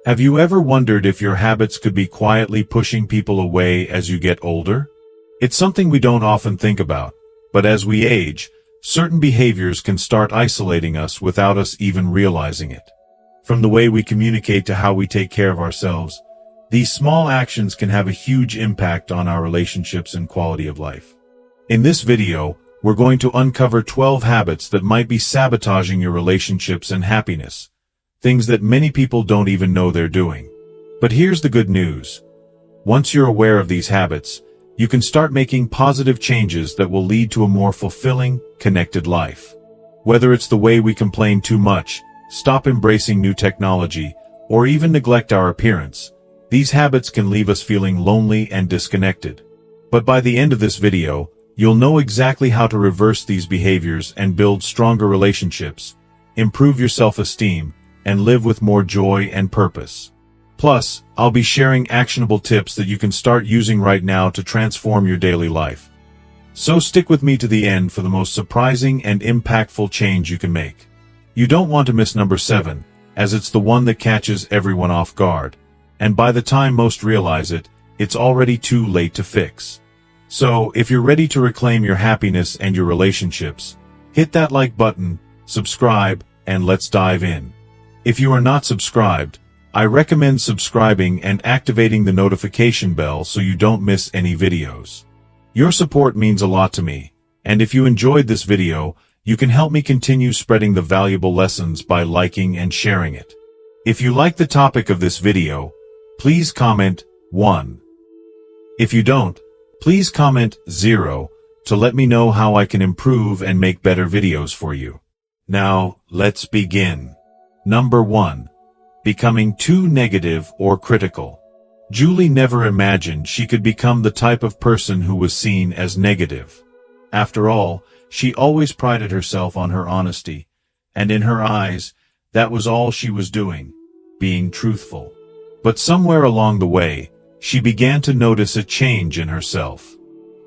Have you ever wondered if your habits could be quietly pushing people away as you get older? It's something we don't often think about, but as we age, certain behaviors can start isolating us without us even realizing it. From the way we communicate to how we take care of ourselves, these small actions can have a huge impact on our relationships and quality of life. In this video, we're going to uncover 12 habits that might be sabotaging your relationships and happiness, things that many people don't even know they're doing. But here's the good news. Once you're aware of these habits, you can start making positive changes that will lead to a more fulfilling, connected life. Whether it's the way we complain too much, stop embracing new technology, or even neglect our appearance, these habits can leave us feeling lonely and disconnected. But by the end of this video, you'll know exactly how to reverse these behaviors and build stronger relationships, improve your self-esteem, and live with more joy and purpose. Plus, I'll be sharing actionable tips that you can start using right now to transform your daily life. So stick with me to the end for the most surprising and impactful change you can make. You don't want to miss number 7, as it's the one that catches everyone off guard, and by the time most realize it, it's already too late to fix. So, if you're ready to reclaim your happiness and your relationships, hit that like button, subscribe, and let's dive in. If you are not subscribed, I recommend subscribing and activating the notification bell so you don't miss any videos. Your support means a lot to me, and if you enjoyed this video, you can help me continue spreading the valuable lessons by liking and sharing it. If you like the topic of this video, please comment 1. If you don't, please comment 0 to let me know how I can improve and make better videos for you. Now, let's begin. Number 1. Becoming too negative or critical. Julie never imagined she could become the type of person who was seen as negative. After all, she always prided herself on her honesty, and in her eyes, that was all she was doing, being truthful. But somewhere along the way, she began to notice a change in herself.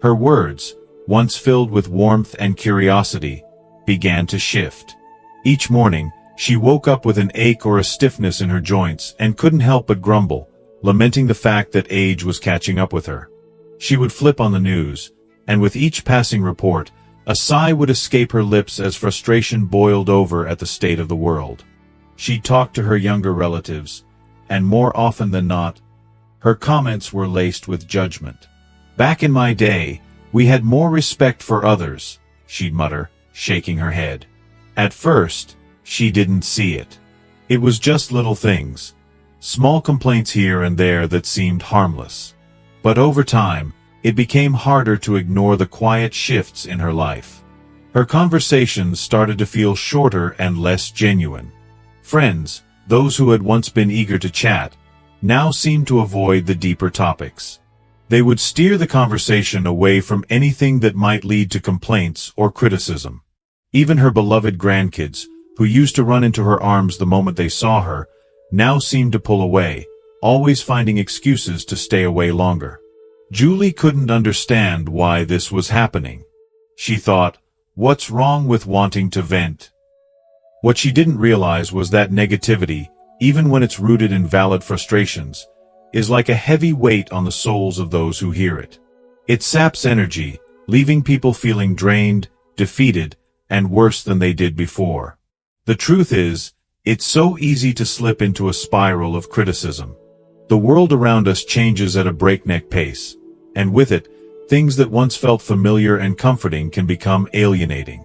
Her words, once filled with warmth and curiosity, began to shift. Each morning, she woke up with an ache or a stiffness in her joints and couldn't help but grumble, lamenting the fact that age was catching up with her. She would flip on the news, and with each passing report, a sigh would escape her lips as frustration boiled over at the state of the world. She'd talk to her younger relatives, and more often than not, her comments were laced with judgment. "Back in my day, we had more respect for others," she'd mutter, shaking her head. At first, she didn't see it. It was just little things, small complaints here and there that seemed harmless. But over time, it became harder to ignore the quiet shifts in her life. Her conversations started to feel shorter and less genuine. Friends, those who had once been eager to chat, now seemed to avoid the deeper topics. They would steer the conversation away from anything that might lead to complaints or criticism. Even her beloved grandkids, who used to run into her arms the moment they saw her, now seemed to pull away, always finding excuses to stay away longer. Julie couldn't understand why this was happening. She thought, what's wrong with wanting to vent? What she didn't realize was that negativity, even when it's rooted in valid frustrations, is like a heavy weight on the souls of those who hear it. It saps energy, leaving people feeling drained, defeated, and worse than they did before. The truth is, it's so easy to slip into a spiral of criticism. The world around us changes at a breakneck pace, and with it, things that once felt familiar and comforting can become alienating.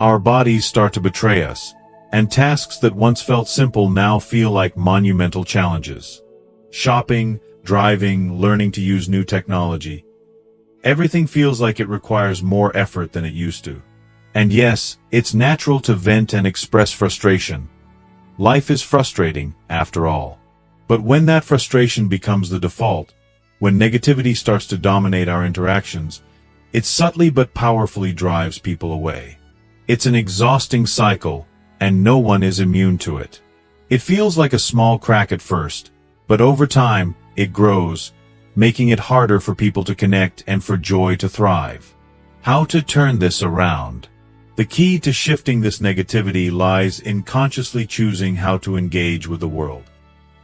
Our bodies start to betray us, and tasks that once felt simple now feel like monumental challenges. Shopping, driving, learning to use new technology. Everything feels like it requires more effort than it used to. And yes, it's natural to vent and express frustration. Life is frustrating, after all. But when that frustration becomes the default, when negativity starts to dominate our interactions, it subtly but powerfully drives people away. It's an exhausting cycle, and no one is immune to it. It feels like a small crack at first, but over time, it grows, making it harder for people to connect and for joy to thrive. How to turn this around? The key to shifting this negativity lies in consciously choosing how to engage with the world.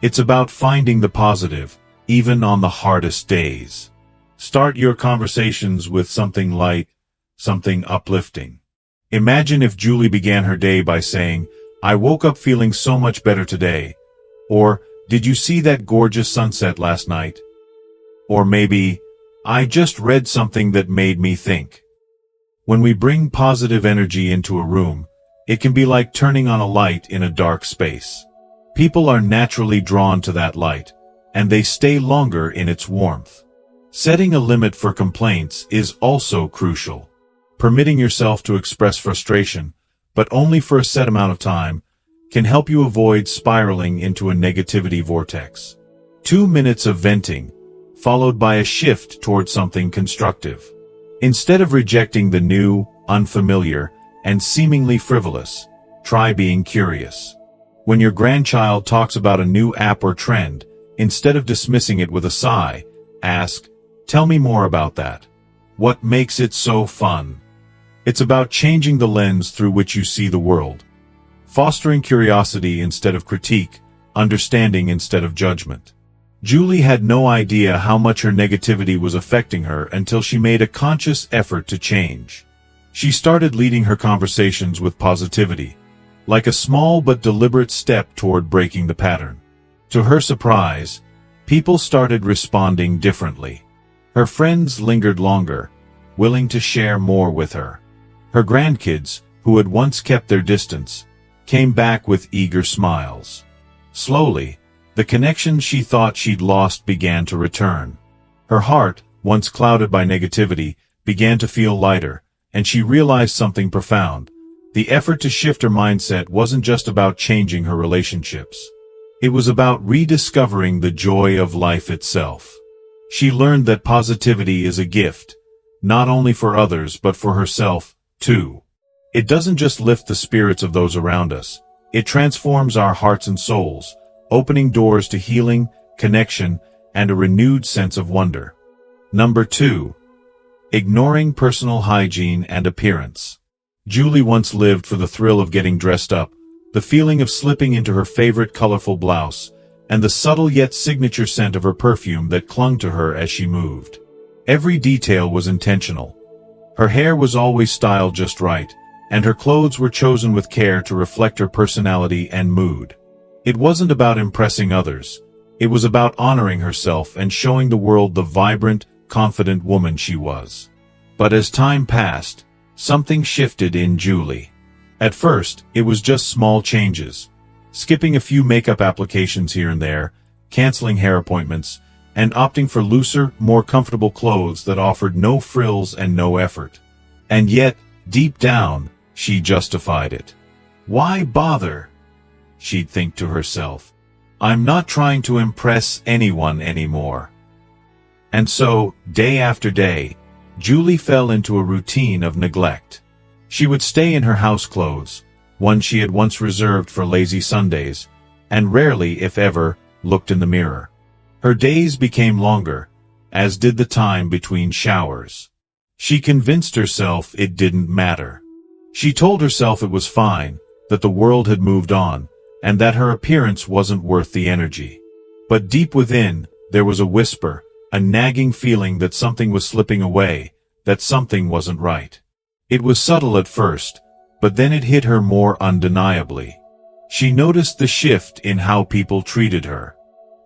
It's about finding the positive, even on the hardest days. Start your conversations with something light, something uplifting. Imagine if Julie began her day by saying, "I woke up feeling so much better today." Or, "Did you see that gorgeous sunset last night?" Or maybe, "I just read something that made me think." When we bring positive energy into a room, it can be like turning on a light in a dark space. People are naturally drawn to that light, and they stay longer in its warmth. Setting a limit for complaints is also crucial. Permitting yourself to express frustration, but only for a set amount of time, can help you avoid spiraling into a negativity vortex. 2 minutes of venting, followed by a shift toward something constructive. Instead of rejecting the new, unfamiliar, and seemingly frivolous, try being curious. When your grandchild talks about a new app or trend, instead of dismissing it with a sigh, ask, "Tell me more about that. What makes it so fun?" It's about changing the lens through which you see the world. Fostering curiosity instead of critique, understanding instead of judgment. Julie had no idea how much her negativity was affecting her until she made a conscious effort to change. She started leading her conversations with positivity, like a small but deliberate step toward breaking the pattern. To her surprise, people started responding differently. Her friends lingered longer, willing to share more with her. Her grandkids, who had once kept their distance, came back with eager smiles. Slowly, the connections she thought she'd lost began to return. Her heart, once clouded by negativity, began to feel lighter, and she realized something profound. The effort to shift her mindset wasn't just about changing her relationships. It was about rediscovering the joy of life itself. She learned that positivity is a gift, not only for others but for herself, too. It doesn't just lift the spirits of those around us, it transforms our hearts and souls, opening doors to healing, connection, and a renewed sense of wonder. Number 2. Ignoring personal hygiene and appearance. Julie once lived for the thrill of getting dressed up, the feeling of slipping into her favorite colorful blouse, and the subtle yet signature scent of her perfume that clung to her as she moved. Every detail was intentional. Her hair was always styled just right, and her clothes were chosen with care to reflect her personality and mood. It wasn't about impressing others. It was about honoring herself and showing the world the vibrant, confident woman she was. But as time passed, something shifted in Julie. At first, it was just small changes. Skipping a few makeup applications here and there, canceling hair appointments, and opting for looser, more comfortable clothes that offered no frills and no effort. And yet, deep down, she justified it. "Why bother?" she'd think to herself. "I'm not trying to impress anyone anymore." And so, day after day, Julie fell into a routine of neglect. She would stay in her house clothes, one she had once reserved for lazy Sundays, and rarely, if ever, looked in the mirror. Her days became longer, as did the time between showers. She convinced herself it didn't matter. She told herself it was fine, that the world had moved on, and that her appearance wasn't worth the energy. But deep within, there was a whisper, a nagging feeling that something was slipping away, that something wasn't right. It was subtle at first, but then it hit her more undeniably. She noticed the shift in how people treated her.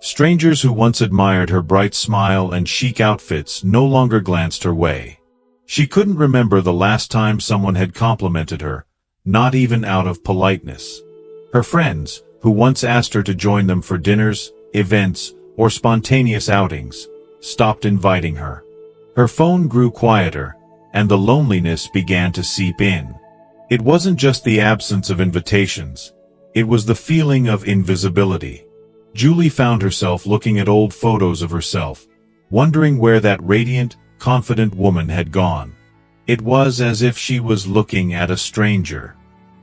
Strangers who once admired her bright smile and chic outfits no longer glanced her way. She couldn't remember the last time someone had complimented her, not even out of politeness. Her friends, who once asked her to join them for dinners, events, or spontaneous outings, stopped inviting her. Her phone grew quieter, and the loneliness began to seep in. It wasn't just the absence of invitations, it was the feeling of invisibility. Julie found herself looking at old photos of herself, wondering where that radiant, confident woman had gone. It was as if she was looking at a stranger,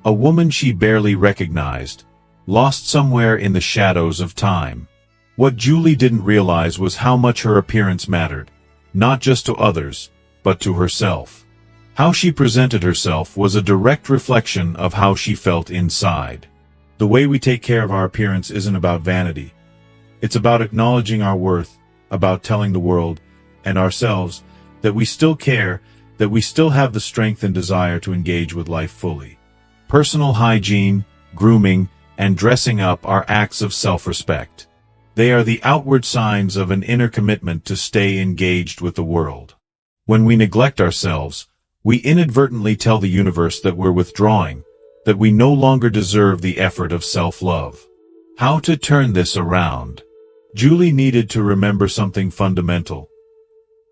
a woman she barely recognized, lost somewhere in the shadows of time. What Julie didn't realize was how much her appearance mattered, not just to others, but to herself. How she presented herself was a direct reflection of how she felt inside. The way we take care of our appearance isn't about vanity. It's about acknowledging our worth, about telling the world, and ourselves, that we still care, that we still have the strength and desire to engage with life fully. Personal hygiene, grooming, and dressing up are acts of self-respect. They are the outward signs of an inner commitment to stay engaged with the world. When we neglect ourselves, we inadvertently tell the universe that we're withdrawing, that we no longer deserve the effort of self-love. How to turn this around? Julie needed to remember something fundamental.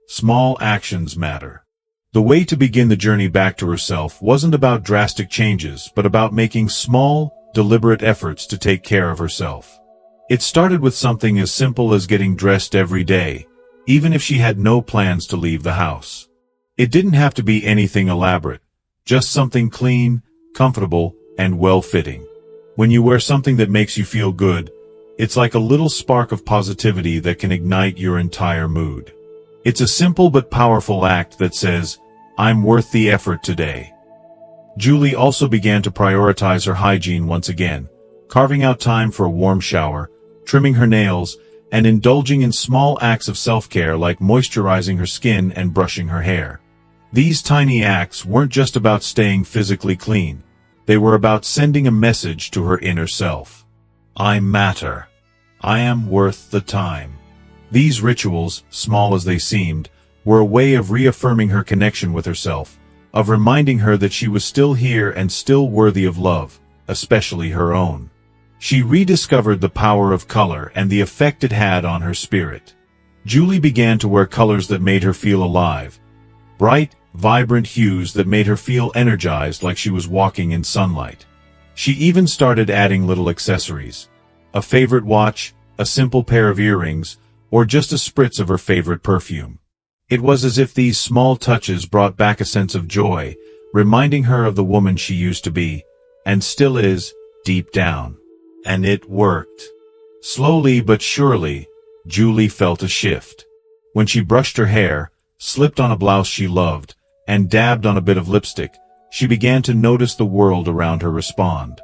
Small actions matter. The way to begin the journey back to herself wasn't about drastic changes, but about making small, deliberate efforts to take care of herself. It started with something as simple as getting dressed every day, even if she had no plans to leave the house. It didn't have to be anything elaborate, just something clean, comfortable, and well-fitting. When you wear something that makes you feel good, it's like a little spark of positivity that can ignite your entire mood. It's a simple but powerful act that says, "I'm worth the effort today." Julie also began to prioritize her hygiene once again, carving out time for a warm shower, trimming her nails, and indulging in small acts of self-care like moisturizing her skin and brushing her hair. These tiny acts weren't just about staying physically clean. They were about sending a message to her inner self. I matter. I am worth the time. These rituals, small as they seemed, were a way of reaffirming her connection with herself, of reminding her that she was still here and still worthy of love, especially her own. She rediscovered the power of color and the effect it had on her spirit. Julie began to wear colors that made her feel alive, bright, vibrant hues that made her feel energized like she was walking in sunlight. She even started adding little accessories. A favorite watch, a simple pair of earrings, or just a spritz of her favorite perfume. It was as if these small touches brought back a sense of joy, reminding her of the woman she used to be, and still is, deep down. And it worked. Slowly but surely, Julie felt a shift. When she brushed her hair, slipped on a blouse she loved, and dabbed on a bit of lipstick, she began to notice the world around her respond.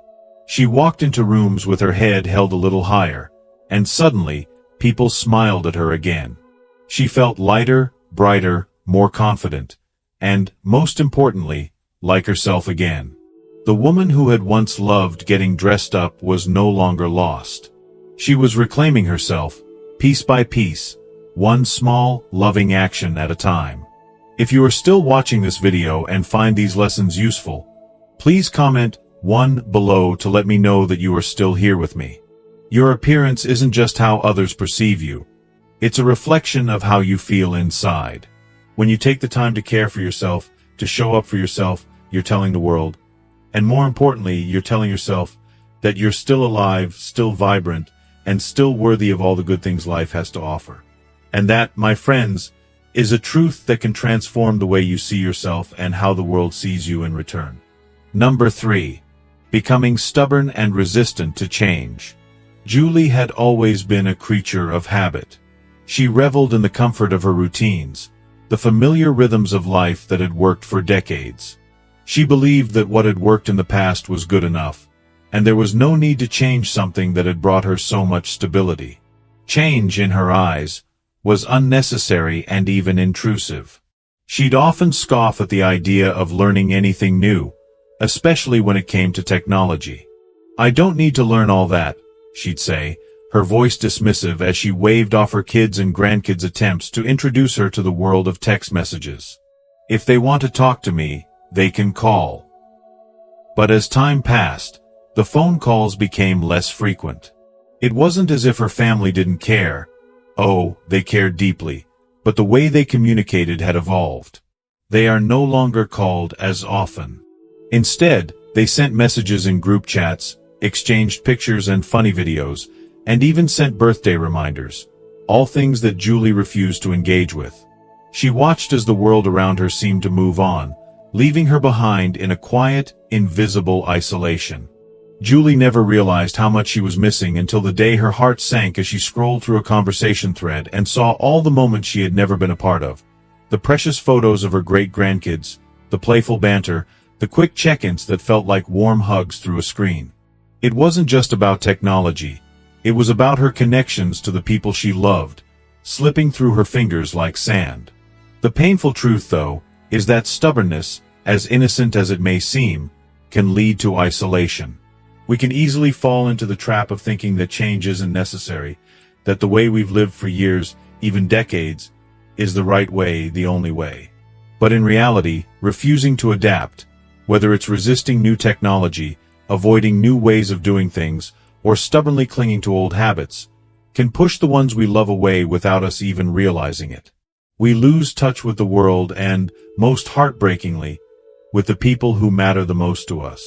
She walked into rooms with her head held a little higher, and suddenly, people smiled at her again. She felt lighter, brighter, more confident, and, most importantly, like herself again. The woman who had once loved getting dressed up was no longer lost. She was reclaiming herself, piece by piece, one small, loving action at a time. If you are still watching this video and find these lessons useful, please comment 1 below to let me know that you are still here with me. Your appearance isn't just how others perceive you. It's a reflection of how you feel inside. When you take the time to care for yourself, to show up for yourself, you're telling the world, and more importantly, you're telling yourself that you're still alive, still vibrant, and still worthy of all the good things life has to offer. And that, my friends, is a truth that can transform the way you see yourself and how the world sees you in return. Number 3. Becoming stubborn and resistant to change. Julie had always been a creature of habit. She reveled in the comfort of her routines, the familiar rhythms of life that had worked for decades. She believed that what had worked in the past was good enough, and there was no need to change something that had brought her so much stability. Change, in her eyes, was unnecessary and even intrusive. She'd often scoff at the idea of learning anything new, especially when it came to technology. "I don't need to learn all that," she'd say, her voice dismissive as she waved off her kids' and grandkids' attempts to introduce her to the world of text messages. "If they want to talk to me, they can call." But as time passed, the phone calls became less frequent. It wasn't as if her family didn't care. Oh, they cared deeply, but the way they communicated had evolved. They are no longer called as often. Instead, they sent messages in group chats, exchanged pictures and funny videos, and even sent birthday reminders, all things that Julie refused to engage with. She watched as the world around her seemed to move on, leaving her behind in a quiet, invisible isolation. Julie never realized how much she was missing until the day her heart sank as she scrolled through a conversation thread and saw all the moments she had never been a part of. The precious photos of her great-grandkids, the playful banter, the quick check-ins that felt like warm hugs through a screen. It wasn't just about technology. It was about her connections to the people she loved, slipping through her fingers like sand. The painful truth, though, is that stubbornness, as innocent as it may seem, can lead to isolation. We can easily fall into the trap of thinking that change isn't necessary, that the way we've lived for years, even decades, is the right way, the only way. But in reality, refusing to adapt, whether it's resisting new technology, avoiding new ways of doing things, or stubbornly clinging to old habits, can push the ones we love away without us even realizing it. We lose touch with the world and, most heartbreakingly, with the people who matter the most to us.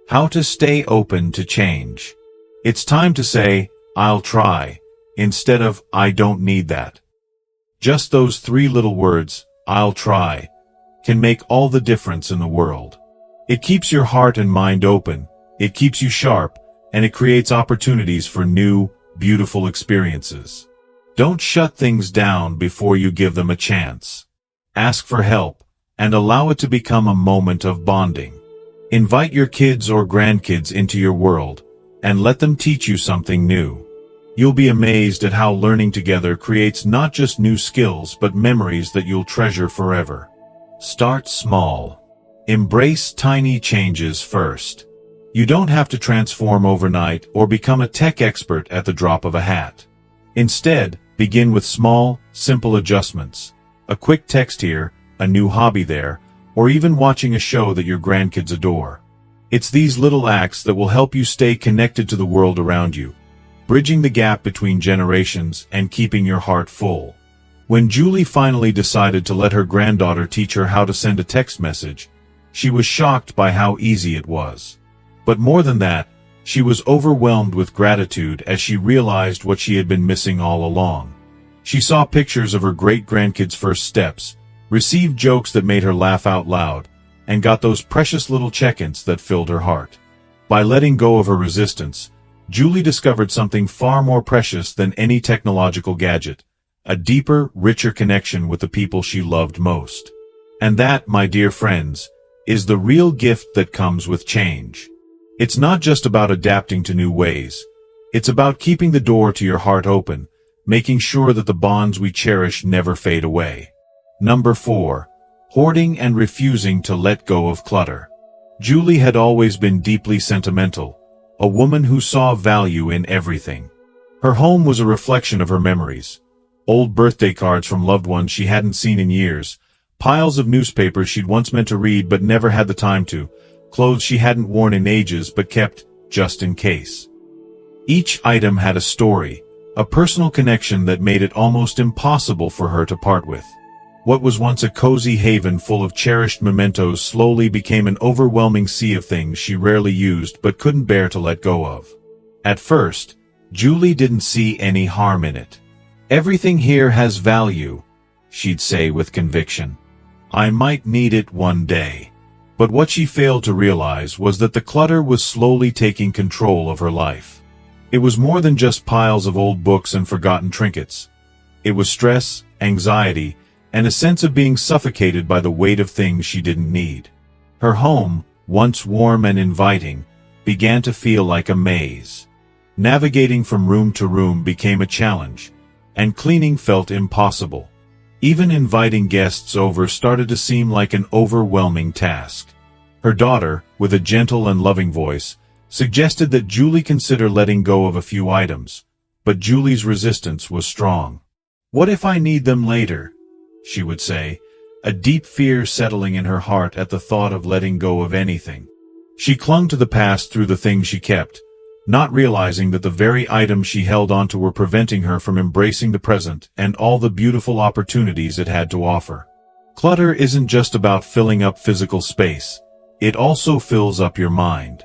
How to stay open to change. It's time to say, "I'll try," instead of, "I don't need that." Just those 3 little words, "I'll try," can make all the difference in the world. It keeps your heart and mind open, it keeps you sharp, and it creates opportunities for new, beautiful experiences. Don't shut things down before you give them a chance. Ask for help, and allow it to become a moment of bonding. Invite your kids or grandkids into your world, and let them teach you something new. You'll be amazed at how learning together creates not just new skills but memories that you'll treasure forever. Start small. Embrace tiny changes first. You don't have to transform overnight or become a tech expert at the drop of a hat. Instead, begin with small, simple adjustments. A quick text here, a new hobby there, or even watching a show that your grandkids adore. It's these little acts that will help you stay connected to the world around you, bridging the gap between generations and keeping your heart full. When Julie finally decided to let her granddaughter teach her how to send a text message, she was shocked by how easy it was. But more than that, she was overwhelmed with gratitude as she realized what she had been missing all along. She saw pictures of her great-grandkids' first steps, received jokes that made her laugh out loud, and got those precious little check-ins that filled her heart. By letting go of her resistance, Julie discovered something far more precious than any technological gadget, a deeper, richer connection with the people she loved most. And that, my dear friends, is the real gift that comes with change. It's not just about adapting to new ways. It's about keeping the door to your heart open, making sure that the bonds we cherish never fade away. Number 4. Hoarding and refusing to let go of clutter. Julie had always been deeply sentimental, a woman who saw value in everything. Her home was a reflection of her memories. Old birthday cards from loved ones she hadn't seen in years, piles of newspapers she'd once meant to read but never had the time to, clothes she hadn't worn in ages but kept just in case. Each item had a story, a personal connection that made it almost impossible for her to part with. What was once a cozy haven full of cherished mementos slowly became an overwhelming sea of things she rarely used but couldn't bear to let go of. At first, Julie didn't see any harm in it. "Everything here has value," she'd say with conviction. "I might need it one day." But what she failed to realize was that the clutter was slowly taking control of her life. It was more than just piles of old books and forgotten trinkets. It was stress, anxiety, and a sense of being suffocated by the weight of things she didn't need. Her home, once warm and inviting, began to feel like a maze. Navigating from room to room became a challenge, and cleaning felt impossible. Even inviting guests over started to seem like an overwhelming task. Her daughter, with a gentle and loving voice, suggested that Julie consider letting go of a few items, but Julie's resistance was strong. "What if I need them later?" she would say, a deep fear settling in her heart at the thought of letting go of anything. She clung to the past through the things she kept, not realizing that the very items she held onto were preventing her from embracing the present and all the beautiful opportunities it had to offer. Clutter isn't just about filling up physical space, it also fills up your mind.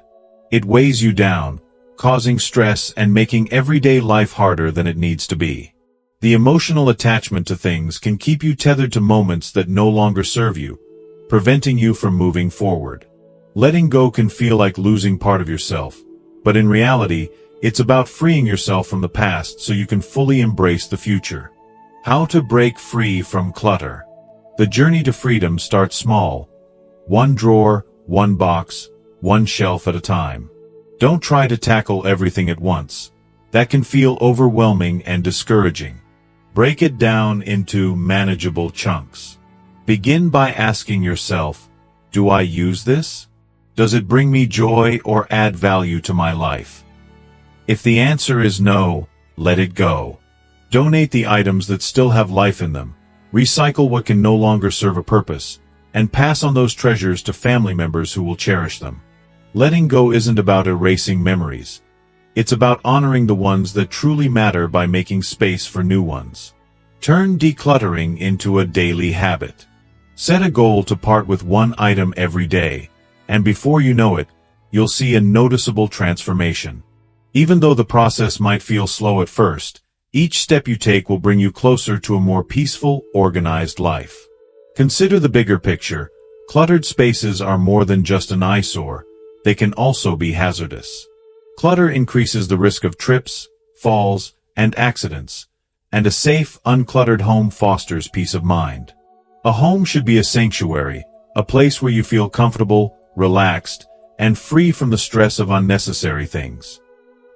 It weighs you down, causing stress and making everyday life harder than it needs to be. The emotional attachment to things can keep you tethered to moments that no longer serve you, preventing you from moving forward. Letting go can feel like losing part of yourself, but in reality, it's about freeing yourself from the past so you can fully embrace the future. How to break free from clutter. The journey to freedom starts small. One drawer, one box, one shelf at a time. Don't try to tackle everything at once. That can feel overwhelming and discouraging. Break it down into manageable chunks. Begin by asking yourself, do I use this? Does it bring me joy or add value to my life? If the answer is no, let it go. Donate the items that still have life in them, recycle what can no longer serve a purpose, and pass on those treasures to family members who will cherish them. Letting go isn't about erasing memories. It's about honoring the ones that truly matter by making space for new ones. Turn decluttering into a daily habit. Set a goal to part with one item every day, and before you know it, you'll see a noticeable transformation. Even though the process might feel slow at first, each step you take will bring you closer to a more peaceful, organized life. Consider the bigger picture. Cluttered spaces are more than just an eyesore. They can also be hazardous. Clutter increases the risk of trips, falls, and accidents, and a safe, uncluttered home fosters peace of mind. A home should be a sanctuary, a place where you feel comfortable, relaxed, and free from the stress of unnecessary things.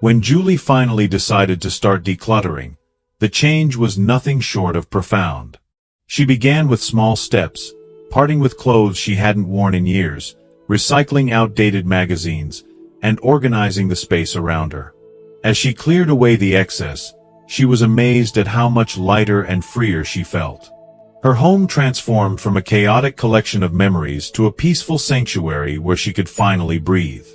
When Julie finally decided to start decluttering, the change was nothing short of profound. She began with small steps, parting with clothes she hadn't worn in years, recycling outdated magazines, and organizing the space around her. As she cleared away the excess, she was amazed at how much lighter and freer she felt. Her home transformed from a chaotic collection of memories to a peaceful sanctuary where she could finally breathe.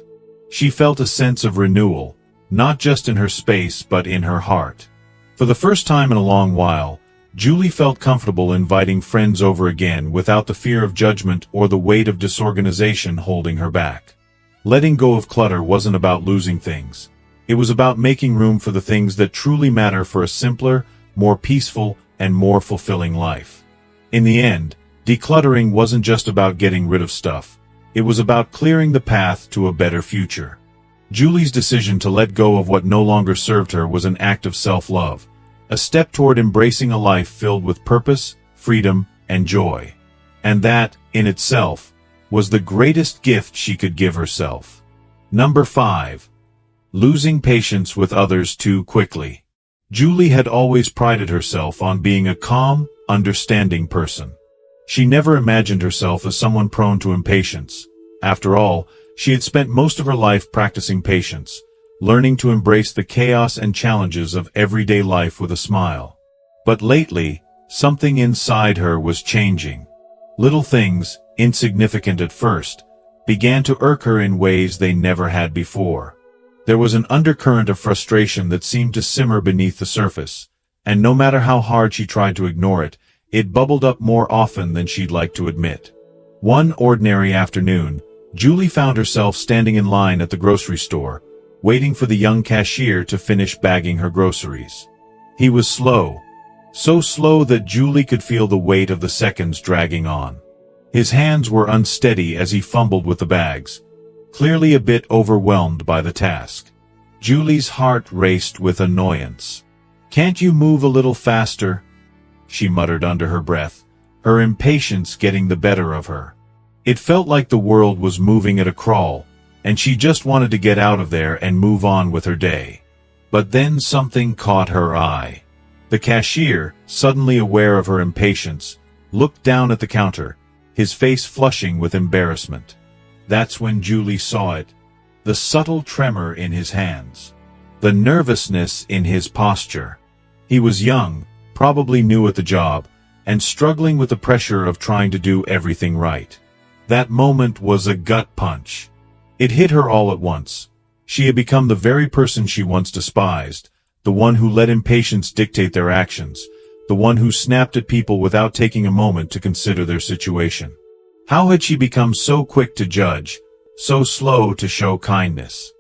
She felt a sense of renewal, not just in her space but in her heart. For the first time in a long while, Julie felt comfortable inviting friends over again without the fear of judgment or the weight of disorganization holding her back. Letting go of clutter wasn't about losing things. It was about making room for the things that truly matter for a simpler, more peaceful, and more fulfilling life. In the end, decluttering wasn't just about getting rid of stuff. It was about clearing the path to a better future. Julie's decision to let go of what no longer served her was an act of self-love, a step toward embracing a life filled with purpose, freedom, and joy. And that, in itself, was the greatest gift she could give herself. Number 5. Losing patience with others too quickly. Julie had always prided herself on being a calm, understanding person. She never imagined herself as someone prone to impatience. After all, she had spent most of her life practicing patience, learning to embrace the chaos and challenges of everyday life with a smile. But lately, something inside her was changing. Little things, insignificant at first, began to irk her in ways they never had before. There was an undercurrent of frustration that seemed to simmer beneath the surface, and no matter how hard she tried to ignore it, it bubbled up more often than she'd like to admit. One ordinary afternoon, Julie found herself standing in line at the grocery store, waiting for the young cashier to finish bagging her groceries. He was slow, so slow that Julie could feel the weight of the seconds dragging on. His hands were unsteady as he fumbled with the bags, clearly a bit overwhelmed by the task. Julie's heart raced with annoyance. "Can't you move a little faster?" she muttered under her breath, her impatience getting the better of her. It felt like the world was moving at a crawl, and she just wanted to get out of there and move on with her day. But then something caught her eye. The cashier, suddenly aware of her impatience, looked down at the counter, his face flushing with embarrassment. That's when Julie saw it, the subtle tremor in his hands, the nervousness in his posture. He was young, probably new at the job, and struggling with the pressure of trying to do everything right. That moment was a gut punch. It hit her all at once. She had become the very person she once despised, the one who let impatience dictate their actions, the one who snapped at people without taking a moment to consider their situation. How had she become so quick to judge, so slow to show kindness?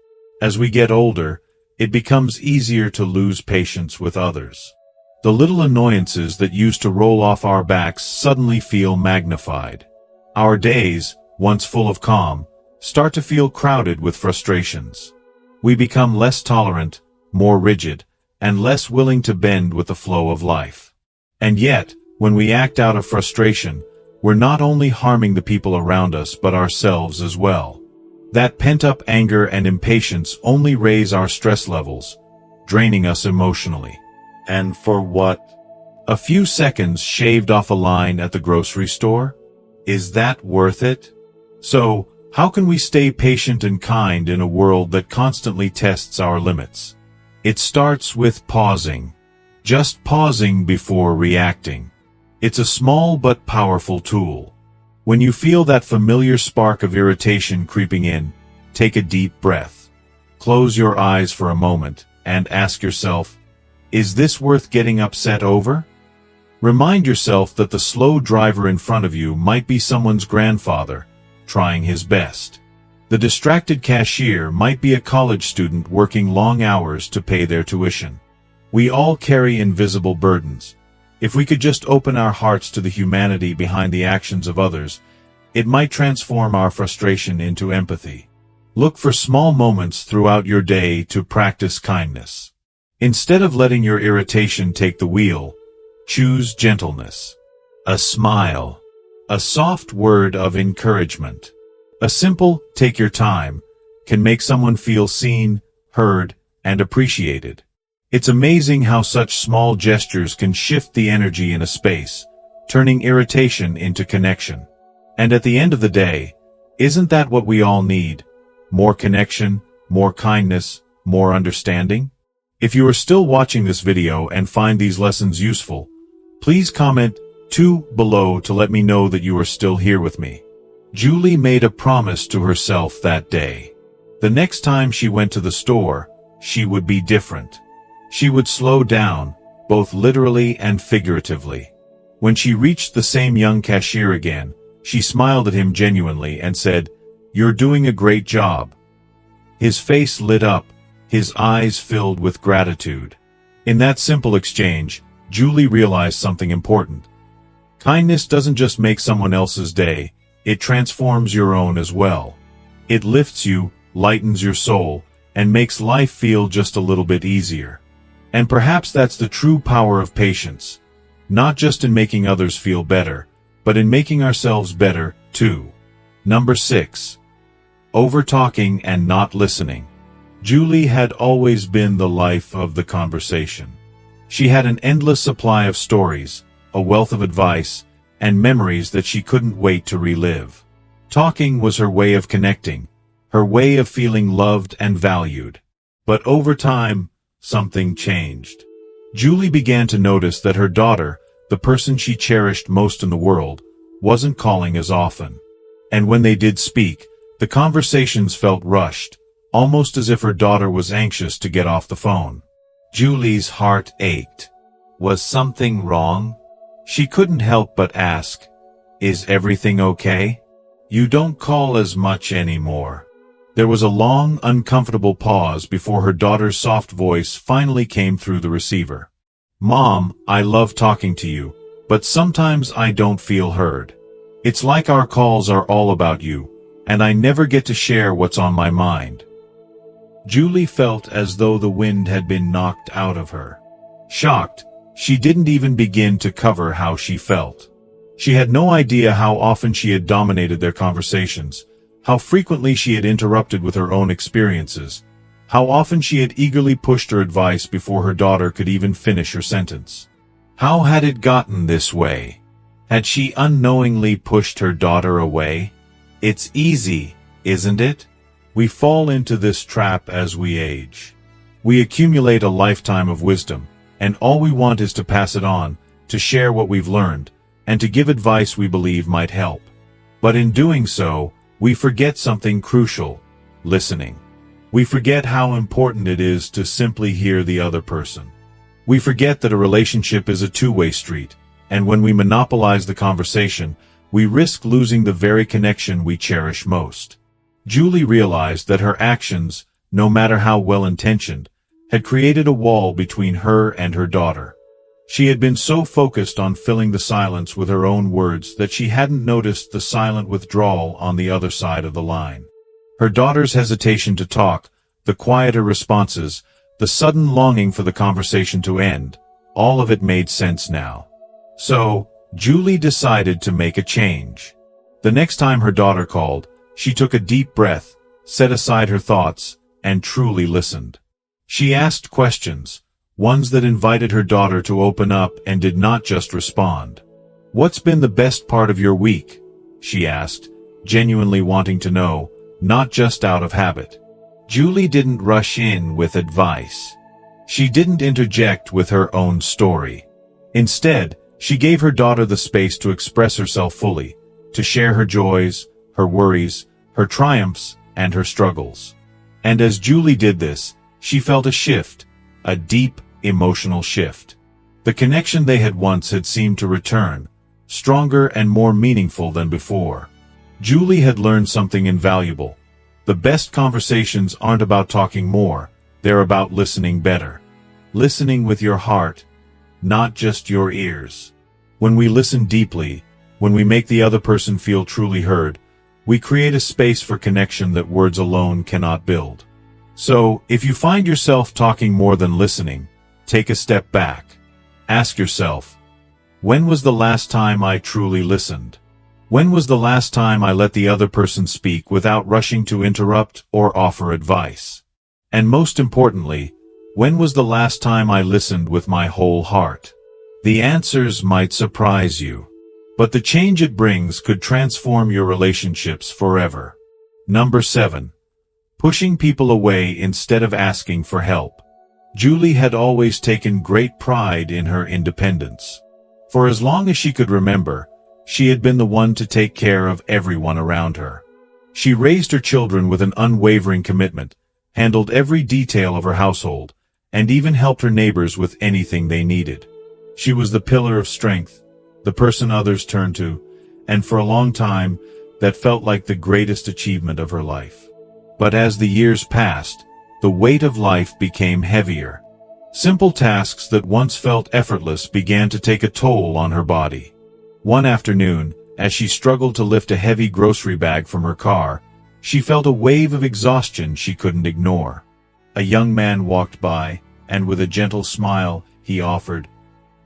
As we get older, it becomes easier to lose patience with others. The little annoyances that used to roll off our backs suddenly feel magnified. Our days, once full of calm, start to feel crowded with frustrations. We become less tolerant, more rigid, and less willing to bend with the flow of life. And yet, when we act out of frustration, we're not only harming the people around us but ourselves as well. That pent-up anger and impatience only raise our stress levels, draining us emotionally. And for what? A few seconds shaved off a line at the grocery store? Is that worth it? So, how can we stay patient and kind in a world that constantly tests our limits? It starts with pausing. Just pausing before reacting. It's a small but powerful tool. When you feel that familiar spark of irritation creeping in, take a deep breath. Close your eyes for a moment and ask yourself, is this worth getting upset over? Remind yourself that the slow driver in front of you might be someone's grandfather, trying his best. The distracted cashier might be a college student working long hours to pay their tuition. We all carry invisible burdens. If we could just open our hearts to the humanity behind the actions of others, it might transform our frustration into empathy. Look for small moments throughout your day to practice kindness. Instead of letting your irritation take the wheel, choose gentleness. A smile. A soft word of encouragement. A simple, take your time, can make someone feel seen, heard, and appreciated. It's amazing how such small gestures can shift the energy in a space, turning irritation into connection. And at the end of the day, isn't that what we all need? More connection, more kindness, more understanding? If you are still watching this video and find these lessons useful, please comment 2 below to let me know that you are still here with me. Julie made a promise to herself that day. The next time she went to the store, she would be different. She would slow down, both literally and figuratively. When she reached the same young cashier again, she smiled at him genuinely and said, "You're doing a great job." His face lit up, his eyes filled with gratitude. In that simple exchange, Julie realized something important. Kindness doesn't just make someone else's day, it transforms your own as well. It lifts you, lightens your soul, and makes life feel just a little bit easier. And perhaps that's the true power of patience. Not just in making others feel better, but in making ourselves better, too. Number 6. Over-talking and not listening. Julie had always been the life of the conversation. She had an endless supply of stories, a wealth of advice, and memories that she couldn't wait to relive. Talking was her way of connecting, her way of feeling loved and valued. But over time, something changed. Julie began to notice that her daughter, the person she cherished most in the world, wasn't calling as often. And when they did speak, the conversations felt rushed, almost as if her daughter was anxious to get off the phone. Julie's heart ached. Was something wrong? She couldn't help but ask, "Is everything okay? You don't call as much anymore." There was a long, uncomfortable pause before her daughter's soft voice finally came through the receiver. "Mom, I love talking to you, but sometimes I don't feel heard. It's like our calls are all about you, and I never get to share what's on my mind." Julie felt as though the wind had been knocked out of her. Shocked, she didn't even begin to cover how she felt. She had no idea how often she had dominated their conversations, how frequently she had interrupted with her own experiences, how often she had eagerly pushed her advice before her daughter could even finish her sentence. How had it gotten this way? Had she unknowingly pushed her daughter away? It's easy, isn't it? We fall into this trap as we age. We accumulate a lifetime of wisdom, and all we want is to pass it on, to share what we've learned, and to give advice we believe might help. But in doing so, we forget something crucial: listening. We forget how important it is to simply hear the other person. We forget that a relationship is a two-way street, and when we monopolize the conversation, we risk losing the very connection we cherish most. Julie realized that her actions, no matter how well-intentioned, had created a wall between her and her daughter. She had been so focused on filling the silence with her own words that she hadn't noticed the silent withdrawal on the other side of the line. Her daughter's hesitation to talk, the quieter responses, the sudden longing for the conversation to end, all of it made sense now. So, Julie decided to make a change. The next time her daughter called, she took a deep breath, set aside her thoughts, and truly listened. She asked questions, ones that invited her daughter to open up and did not just respond. "What's been the best part of your week?" she asked, genuinely wanting to know, not just out of habit. Julie didn't rush in with advice. She didn't interject with her own story. Instead, she gave her daughter the space to express herself fully, to share her joys, her worries, her triumphs, and her struggles. And as Julie did this, she felt a shift, a deep, emotional shift. The connection they had once had seemed to return, stronger and more meaningful than before. Julie had learned something invaluable. The best conversations aren't about talking more, they're about listening better. Listening with your heart, not just your ears. When we listen deeply, when we make the other person feel truly heard, we create a space for connection that words alone cannot build. So, if you find yourself talking more than listening, take a step back. Ask yourself, when was the last time I truly listened? When was the last time I let the other person speak without rushing to interrupt or offer advice? And most importantly, when was the last time I listened with my whole heart? The answers might surprise you, but the change it brings could transform your relationships forever. Number 7. Pushing people away instead of asking for help. Julie had always taken great pride in her independence. For as long as she could remember, she had been the one to take care of everyone around her. She raised her children with an unwavering commitment, handled every detail of her household, and even helped her neighbors with anything they needed. She was the pillar of strength, the person others turned to, and for a long time, that felt like the greatest achievement of her life. But as the years passed, the weight of life became heavier. Simple tasks that once felt effortless began to take a toll on her body. One afternoon, as she struggled to lift a heavy grocery bag from her car, she felt a wave of exhaustion she couldn't ignore. A young man walked by, and with a gentle smile, he offered,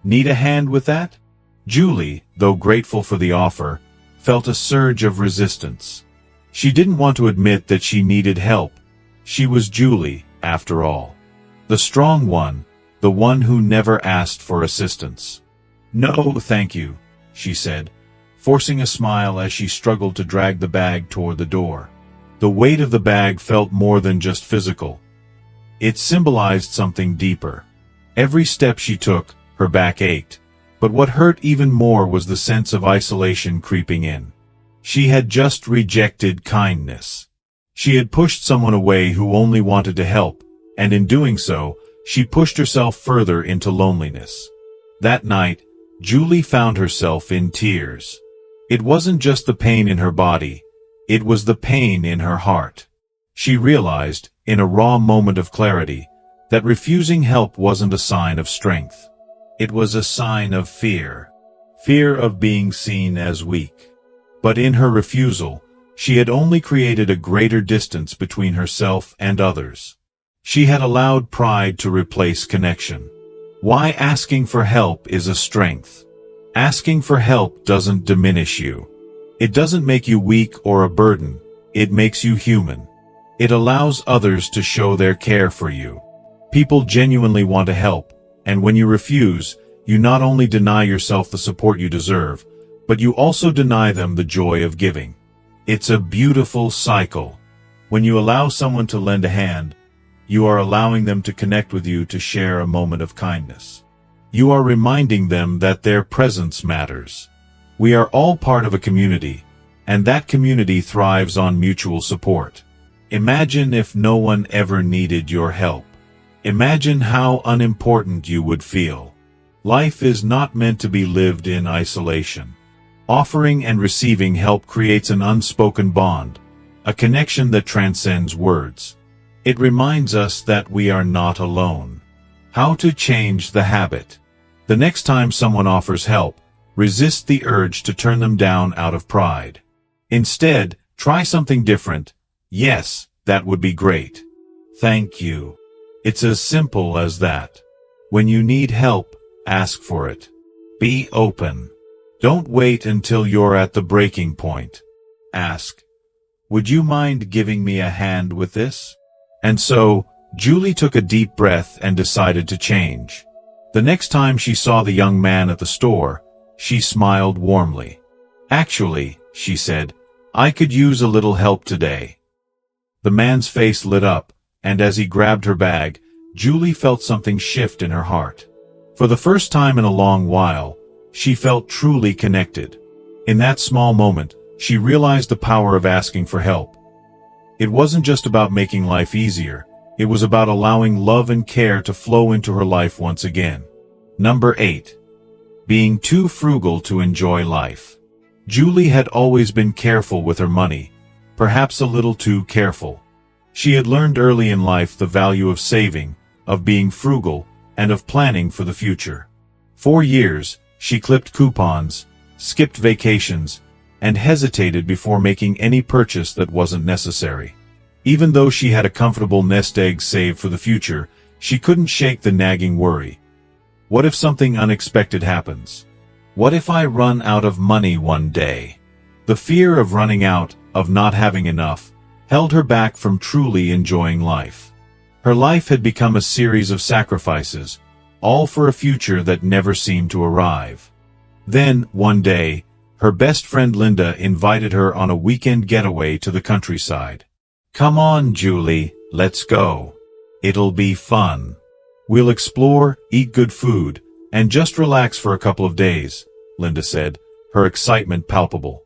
"Need a hand with that?" Julie, though grateful for the offer, felt a surge of resistance. She didn't want to admit that she needed help. She was Julie, after all. The strong one, the one who never asked for assistance. "No, thank you," she said, forcing a smile as she struggled to drag the bag toward the door. The weight of the bag felt more than just physical. It symbolized something deeper. Every step she took, her back ached, but what hurt even more was the sense of isolation creeping in. She had just rejected kindness. She had pushed someone away who only wanted to help, and in doing so, she pushed herself further into loneliness. That night, Julie found herself in tears. It wasn't just the pain in her body, it was the pain in her heart. She realized, in a raw moment of clarity, that refusing help wasn't a sign of strength. It was a sign of fear. Fear of being seen as weak. But in her refusal, she had only created a greater distance between herself and others. She had allowed pride to replace connection. Why asking for help is a strength. Asking for help doesn't diminish you. It doesn't make you weak or a burden. It makes you human. It allows others to show their care for you. People genuinely want to help, and when you refuse, you not only deny yourself the support you deserve, but you also deny them the joy of giving. It's a beautiful cycle. When you allow someone to lend a hand, you are allowing them to connect with you to share a moment of kindness. You are reminding them that their presence matters. We are all part of a community, and that community thrives on mutual support. Imagine if no one ever needed your help. Imagine how unimportant you would feel. Life is not meant to be lived in isolation. Offering and receiving help creates an unspoken bond, a connection that transcends words. It reminds us that we are not alone. How to change the habit. The next time someone offers help, resist the urge to turn them down out of pride. Instead, try something different. Yes, that would be great. Thank you. It's as simple as that. When you need help, ask for it. Be open. Don't wait until you're at the breaking point. Ask, "Would you mind giving me a hand with this?" And so, Julie took a deep breath and decided to change. The next time she saw the young man at the store, she smiled warmly. "Actually," she said, "I could use a little help today." The man's face lit up, and as he grabbed her bag, Julie felt something shift in her heart. For the first time in a long while, she felt truly connected. In that small moment, she realized the power of asking for help. It wasn't just about making life easier, it was about allowing love and care to flow into her life once again. Number 8. Being too frugal to enjoy life. Julie had always been careful with her money, perhaps a little too careful. She had learned early in life the value of saving, of being frugal, and of planning for the future. For years, she clipped coupons, skipped vacations, and hesitated before making any purchase that wasn't necessary. Even though she had a comfortable nest egg saved for the future, she couldn't shake the nagging worry. What if something unexpected happens? What if I run out of money one day? The fear of running out, of not having enough, held her back from truly enjoying life. Her life had become a series of sacrifices, all for a future that never seemed to arrive. Then, one day, her best friend Linda invited her on a weekend getaway to the countryside. "Come on, Julie, let's go. It'll be fun. We'll explore, eat good food, and just relax for a couple of days," Linda said, her excitement palpable.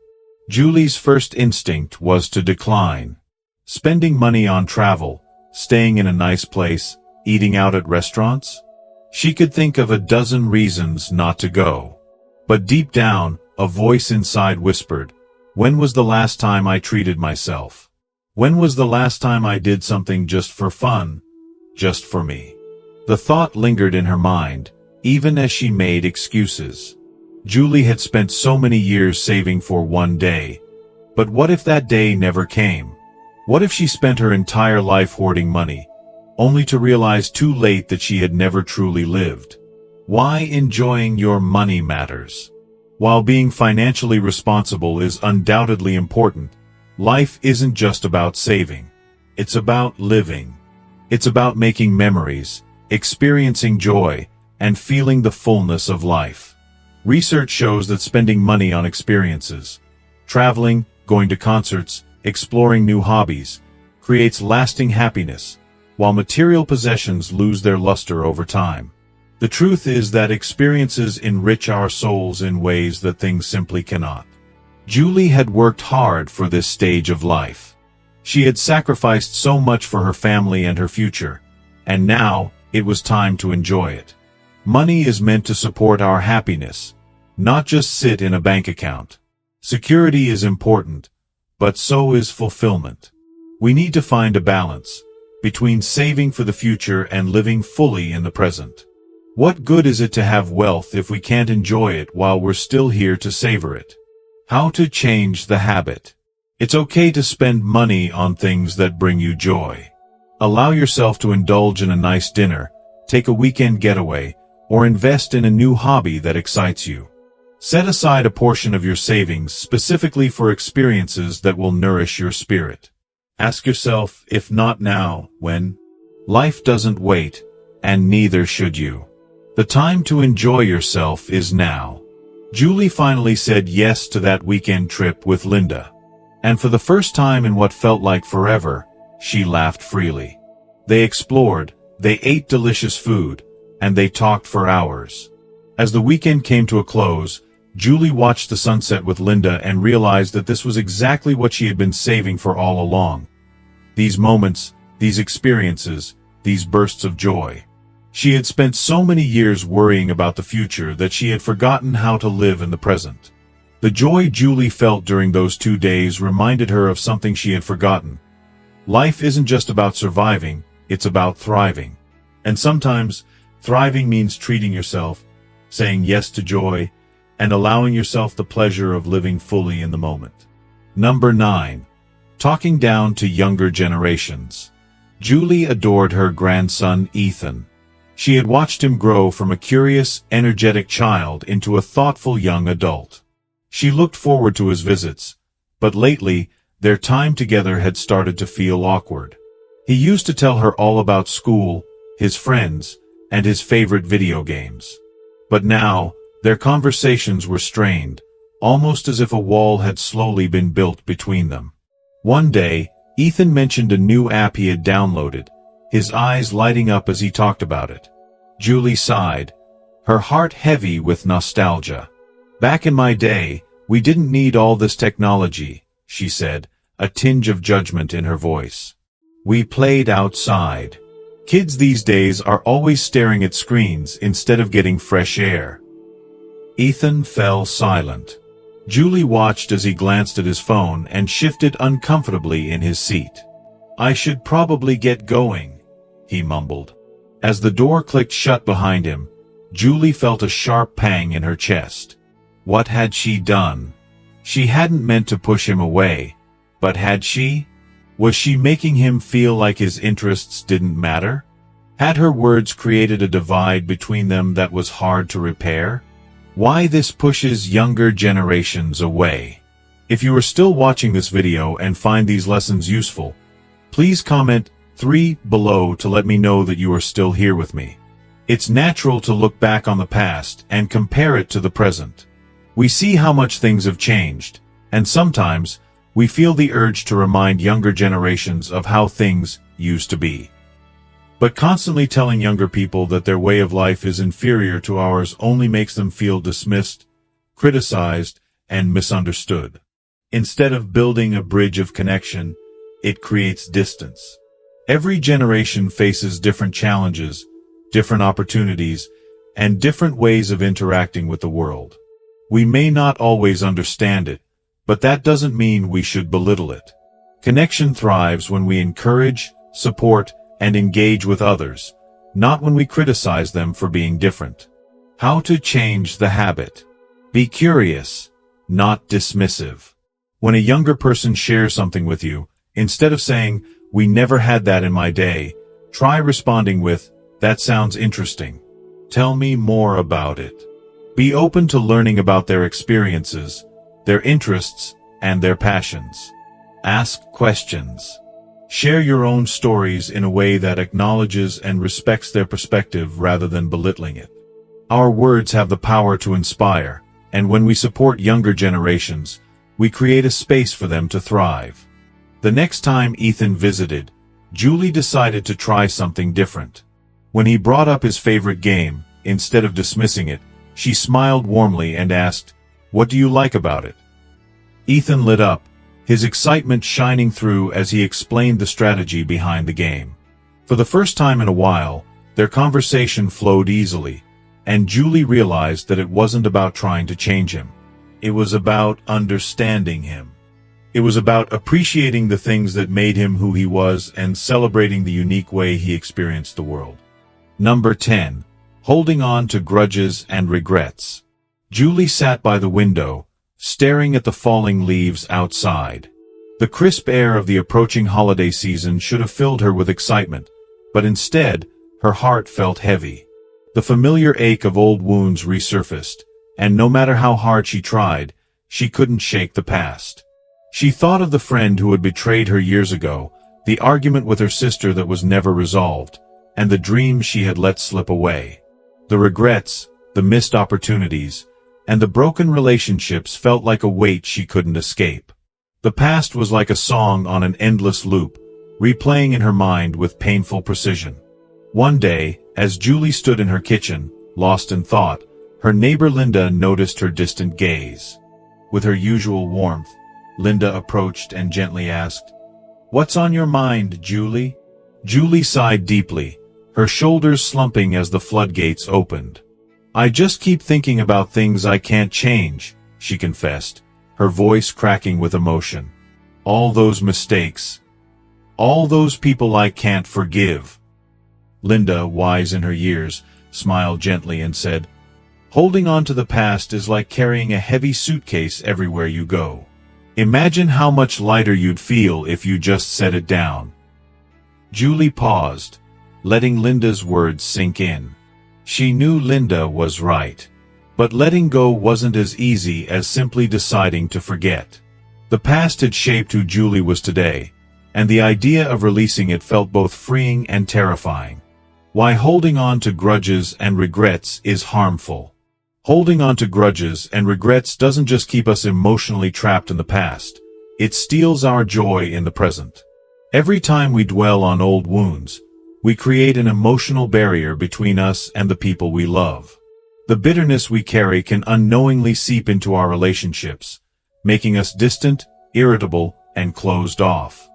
Julie's first instinct was to decline. Spending money on travel, staying in a nice place, eating out at restaurants? She could think of a dozen reasons not to go. But deep down, a voice inside whispered, "When was the last time I treated myself? When was the last time I did something just for fun, just for me?" The thought lingered in her mind, even as she made excuses. Julie had spent so many years saving for one day. But what if that day never came? What if she spent her entire life hoarding money, only to realize too late that she had never truly lived? Why enjoying your money matters. While being financially responsible is undoubtedly important, life isn't just about saving. It's about living. It's about making memories, experiencing joy, and feeling the fullness of life. Research shows that spending money on experiences, traveling, going to concerts, exploring new hobbies, creates lasting happiness, while material possessions lose their luster over time. The truth is that experiences enrich our souls in ways that things simply cannot. Julie had worked hard for this stage of life. She had sacrificed so much for her family and her future, and now, it was time to enjoy it. Money is meant to support our happiness, not just sit in a bank account. Security is important, but so is fulfillment. We need to find a balance between saving for the future and living fully in the present. What good is it to have wealth if we can't enjoy it while we're still here to savor it? How to change the habit. It's okay to spend money on things that bring you joy. Allow yourself to indulge in a nice dinner, take a weekend getaway, or invest in a new hobby that excites you. Set aside a portion of your savings specifically for experiences that will nourish your spirit. Ask yourself, if not now, when? Life doesn't wait, and neither should you. The time to enjoy yourself is now. Julie finally said yes to that weekend trip with Linda. And for the first time in what felt like forever, she laughed freely. They explored, they ate delicious food, and they talked for hours. As the weekend came to a close, Julie watched the sunset with Linda and realized that this was exactly what she had been saving for all along. These moments, these experiences, these bursts of joy. She had spent so many years worrying about the future that she had forgotten how to live in the present. The joy Julie felt during those 2 days reminded her of something she had forgotten. Life isn't just about surviving, it's about thriving. And sometimes, thriving means treating yourself, saying yes to joy, and allowing yourself the pleasure of living fully in the moment. Number 9. Talking down to younger generations. Julie adored her grandson Ethan. She had watched him grow from a curious, energetic child into a thoughtful young adult. She looked forward to his visits, but lately, their time together had started to feel awkward. He used to tell her all about school, his friends, and his favorite video games. But now, their conversations were strained, almost as if a wall had slowly been built between them. One day, Ethan mentioned a new app he had downloaded, his eyes lighting up as he talked about it. Julie sighed, her heart heavy with nostalgia. "Back in my day, we didn't need all this technology," she said, a tinge of judgment in her voice. "We played outside. Kids these days are always staring at screens instead of getting fresh air." Ethan fell silent. Julie watched as he glanced at his phone and shifted uncomfortably in his seat. "I should probably get going," he mumbled. As the door clicked shut behind him, Julie felt a sharp pang in her chest. What had she done? She hadn't meant to push him away, but had she? Was she making him feel like his interests didn't matter? Had her words created a divide between them that was hard to repair? Why this pushes younger generations away? If you are still watching this video and find these lessons useful, please comment 3 below to let me know that you are still here with me. It's natural to look back on the past and compare it to the present. We see how much things have changed, and sometimes we feel the urge to remind younger generations of how things used to be. But constantly telling younger people that their way of life is inferior to ours only makes them feel dismissed, criticized, and misunderstood. Instead of building a bridge of connection, it creates distance. Every generation faces different challenges, different opportunities, and different ways of interacting with the world. We may not always understand it, but that doesn't mean we should belittle it. Connection thrives when we encourage, support, and engage with others, not when we criticize them for being different. How to change the habit. Be curious, not dismissive. When a younger person shares something with you, instead of saying, "We never had that in my day," try responding with, "That sounds interesting. Tell me more about it." Be open to learning about their experiences, their interests, and their passions. Ask questions. Share your own stories in a way that acknowledges and respects their perspective rather than belittling it. Our words have the power to inspire, and when we support younger generations, we create a space for them to thrive. The next time Ethan visited, Julie decided to try something different. When he brought up his favorite game, instead of dismissing it, she smiled warmly and asked, "What do you like about it?" Ethan lit up, his excitement shining through as he explained the strategy behind the game. For the first time in a while, their conversation flowed easily, and Julie realized that it wasn't about trying to change him. It was about understanding him. It was about appreciating the things that made him who he was and celebrating the unique way he experienced the world. Number 10. Holding on to grudges and regrets. Julie sat by the window, staring at the falling leaves outside. The crisp air of the approaching holiday season should have filled her with excitement, but instead, her heart felt heavy. The familiar ache of old wounds resurfaced, and no matter how hard she tried, she couldn't shake the past. She thought of the friend who had betrayed her years ago, the argument with her sister that was never resolved, and the dreams she had let slip away. The regrets, the missed opportunities, and the broken relationships felt like a weight she couldn't escape. The past was like a song on an endless loop, replaying in her mind with painful precision. One day, as Julie stood in her kitchen, lost in thought, her neighbor Linda noticed her distant gaze. With her usual warmth, Linda approached and gently asked, "What's on your mind, Julie?" Julie sighed deeply, her shoulders slumping as the floodgates opened. "I just keep thinking about things I can't change," she confessed, her voice cracking with emotion. "All those mistakes. All those people I can't forgive." Linda, wise in her years, smiled gently and said, "Holding on to the past is like carrying a heavy suitcase everywhere you go. Imagine how much lighter you'd feel if you just set it down." Julie paused, letting Linda's words sink in. She knew Linda was right. But letting go wasn't as easy as simply deciding to forget. The past had shaped who Julie was today, and the idea of releasing it felt both freeing and terrifying. Why holding on to grudges and regrets is harmful. Holding on to grudges and regrets doesn't just keep us emotionally trapped in the past, it steals our joy in the present. Every time we dwell on old wounds, we create an emotional barrier between us and the people we love. The bitterness we carry can unknowingly seep into our relationships, making us distant, irritable, and closed off.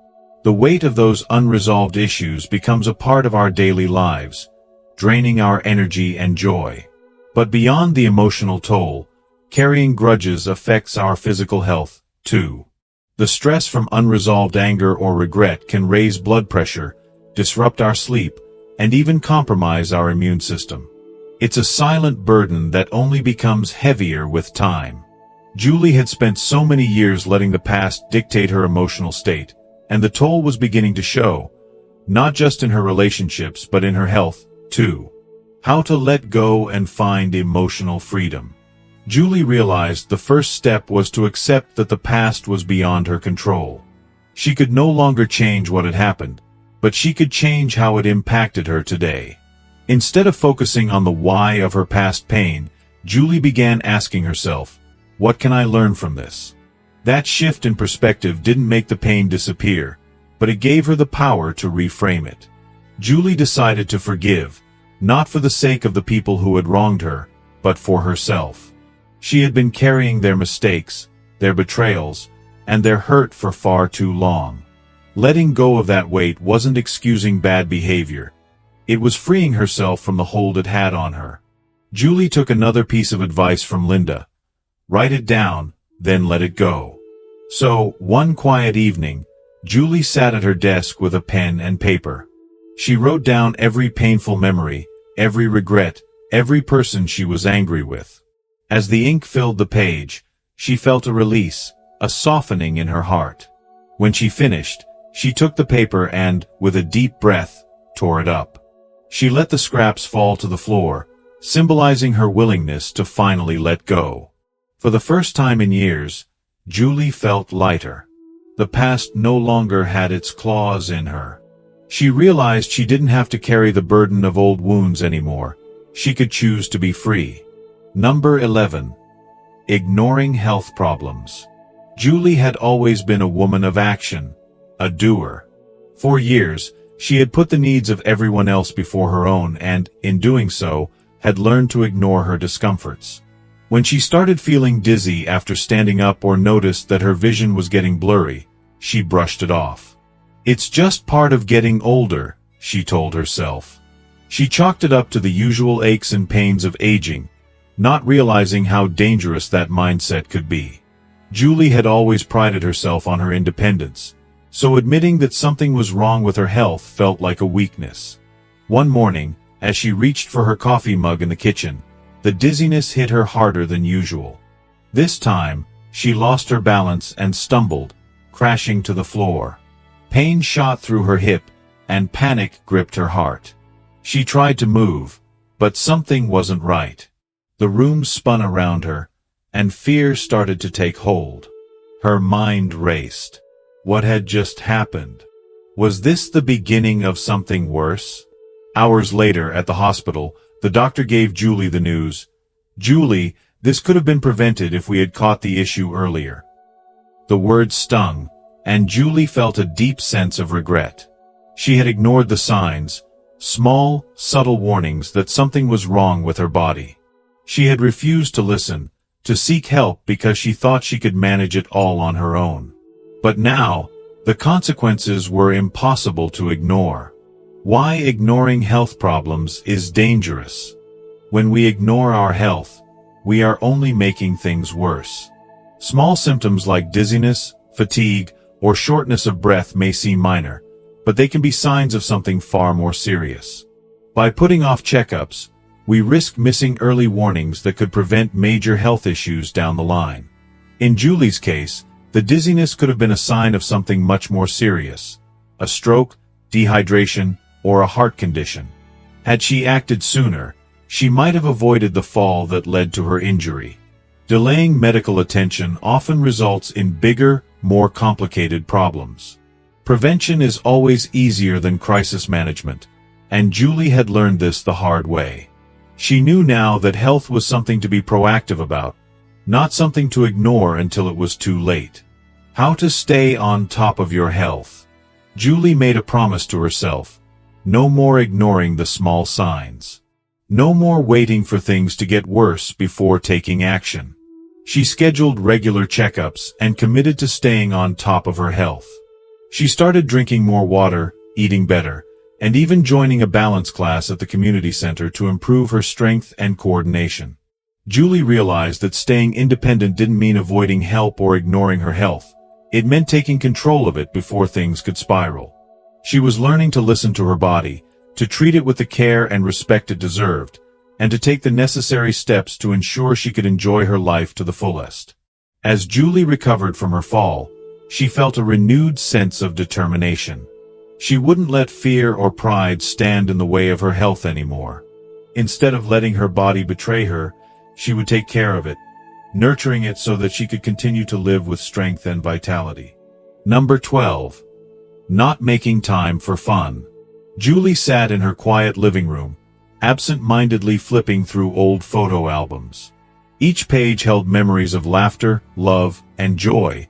The weight of those unresolved issues becomes a part of our daily lives, draining our energy and joy. But beyond the emotional toll, carrying grudges affects our physical health, too. The stress from unresolved anger or regret can raise blood pressure, disrupt our sleep, and even compromise our immune system. It's a silent burden that only becomes heavier with time. Julie had spent so many years letting the past dictate her emotional state, and the toll was beginning to show, not just in her relationships but in her health, too. How to let go and find emotional freedom. Julie realized the first step was to accept that the past was beyond her control. She could no longer change what had happened, but she could change how it impacted her today. Instead of focusing on the why of her past pain, Julie began asking herself, what can I learn from this? That shift in perspective didn't make the pain disappear, but it gave her the power to reframe it. Julie decided to forgive, not for the sake of the people who had wronged her, but for herself. She had been carrying their mistakes, their betrayals, and their hurt for far too long. Letting go of that weight wasn't excusing bad behavior. It was freeing herself from the hold it had on her. Julie took another piece of advice from Linda. Write it down, then let it go. So, one quiet evening, Julie sat at her desk with a pen and paper. She wrote down every painful memory, every regret, every person she was angry with. As the ink filled the page, she felt a release, a softening in her heart. When she finished, she took the paper and, with a deep breath, tore it up. She let the scraps fall to the floor, symbolizing her willingness to finally let go. For the first time in years, Julie felt lighter. The past no longer had its claws in her. She realized she didn't have to carry the burden of old wounds anymore. She could choose to be free. Number 11. Ignoring health problems. Julie had always been a woman of action, a doer. For years, she had put the needs of everyone else before her own and, in doing so, had learned to ignore her discomforts. When she started feeling dizzy after standing up or noticed that her vision was getting blurry, she brushed it off. It's just part of getting older, she told herself. She chalked it up to the usual aches and pains of aging, not realizing how dangerous that mindset could be. Julie had always prided herself on her independence, so admitting that something was wrong with her health felt like a weakness. One morning, as she reached for her coffee mug in the kitchen, the dizziness hit her harder than usual. This time, she lost her balance and stumbled, crashing to the floor. Pain shot through her hip, and panic gripped her heart. She tried to move, but something wasn't right. The room spun around her, and fear started to take hold. Her mind raced. What had just happened? Was this the beginning of something worse? Hours later, at the hospital, the doctor gave Julie the news. Julie, this could have been prevented if we had caught the issue earlier. The words stung, and Julie felt a deep sense of regret. She had ignored the signs, small, subtle warnings that something was wrong with her body. She had refused to listen, to seek help because she thought she could manage it all on her own. But now, the consequences were impossible to ignore. Why ignoring health problems is dangerous. When we ignore our health, we are only making things worse. Small symptoms like dizziness, fatigue, or shortness of breath may seem minor, but they can be signs of something far more serious. By putting off checkups, we risk missing early warnings that could prevent major health issues down the line. In Julie's case, the dizziness could have been a sign of something much more serious: a stroke, dehydration, or a heart condition. Had she acted sooner, she might have avoided the fall that led to her injury. Delaying medical attention often results in bigger, more complicated problems. Prevention is always easier than crisis management, and Julie had learned this the hard way. She knew now that health was something to be proactive about, not something to ignore until it was too late. How to stay on top of your health. Julie made a promise to herself. No more ignoring the small signs. No more waiting for things to get worse before taking action. She scheduled regular checkups and committed to staying on top of her health. She started drinking more water, eating better, and even joining a balance class at the community center to improve her strength and coordination. Julie realized that staying independent didn't mean avoiding help or ignoring her health. It meant taking control of it before things could spiral. She was learning to listen to her body, to treat it with the care and respect it deserved, and to take the necessary steps to ensure she could enjoy her life to the fullest. As Julie recovered from her fall, she felt a renewed sense of determination. She wouldn't let fear or pride stand in the way of her health anymore. Instead of letting her body betray her, she would take care of it, nurturing it so that she could continue to live with strength and vitality. Number 12. Not making time for fun. Julie sat in her quiet living room, absent-mindedly flipping through old photo albums. Each page held memories of laughter, love, and joy,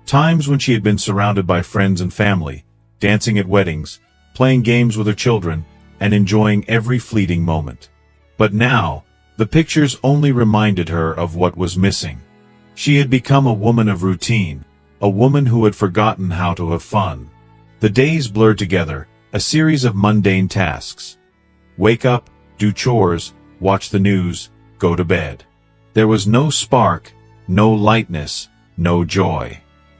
times when she had been surrounded by friends and family, dancing at weddings, playing games with her children, and enjoying every fleeting moment. But now, the pictures only reminded her of what was missing. She had become a woman of routine, a woman who had forgotten how to have fun. The days blurred together, a series of mundane tasks. Wake up, do chores, watch the news, go to bed. There was no spark, no lightness, no joy.